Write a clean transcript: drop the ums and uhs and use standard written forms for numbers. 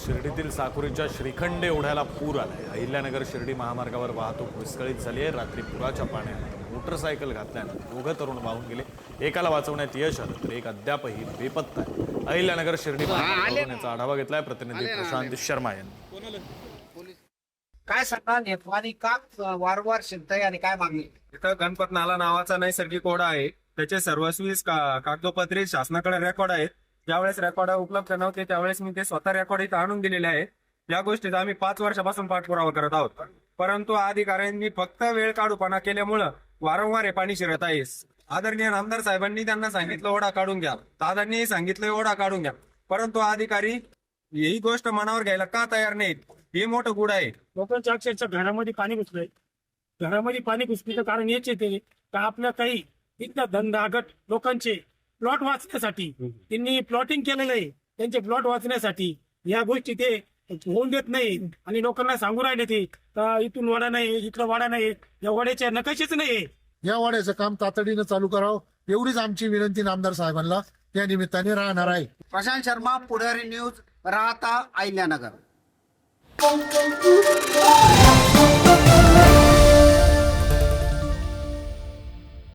शिर्डीतील साकुरीच्या श्रीखंडे ओढ्याला पूर आलाय। अहिल्यानगर शिर्डी महामार्गावर वाहतूक विस्कळीत झाली आहे। रात्री पुराच्या पाण्यात मोटरसायकल घातल्यानं दोघं तरुण वाहून गेले। एकाला वाचवण्यात यश आलं तर एक अद्यापही बेपत्ता आहे। अहिल्यानगर शिर्डी महामार्गावरून याचा आढावा घेतलाय प्रतिनिधी प्रशांत शर्मा यांनी। काय सांगणार हे पाणी का वारंवार शिरतंय आणि काय मागणी? इथं गणपत नाला नावाचा नैसर्गिक ओढा आहे। त्याचे सर्वस्वी कागदोपत्री शासनाकडे रेकॉर्ड आहेत। ज्यावेळेस रेकॉर्ड उपलब्ध नव्हते त्यावेळेस मी ते स्वतः रेकॉर्ड इथं आणून दिलेले आहे। या गोष्टीचा आम्ही 5 वर्षापासून पाठपुरावा करत आहोत, परंतु अधिकाऱ्यांनी फक्त वेळ काढूपणा केल्यामुळं वारंवार हे पाणी शिरत आहे। आदरणीय आमदार साहेबांनी त्यांना सांगितलं ओढा काढून घ्या, दादांनी सांगितलं ओढा काढून घ्या, परंतु अधिकारी ही गोष्ट मनावर घ्यायला का तयार नाहीत? हे मोठं गुड आहे। लोकांच्या अक्षरशः घरामध्ये पाणी घुसलंय। घरामध्ये पाणी घुसण्याचं कारण हेच येते का आपल्या काही इथल्या धंदागट लोकांचे प्लॉट वाचण्यासाठी त्यांनी प्लॉटिंग केलेलं आहे। त्यांचे प्लॉट वाचण्यासाठी या गोष्टी ते होऊन देत नाही आणि लोकांना सांगू राहिले ते इथून वाडा नाही, इथलं वाडा नाही, या वाड्याच्या नकाशेच नाही। या वाड्याचं काम तातडीनं चालू करावं एवढीच आमची विनंती आमदार साहेबांना त्या निमित्ताने राहणार आहे। प्रशांत शर्मा, पुढारी न्यूज, राहता अहिल्यानगर।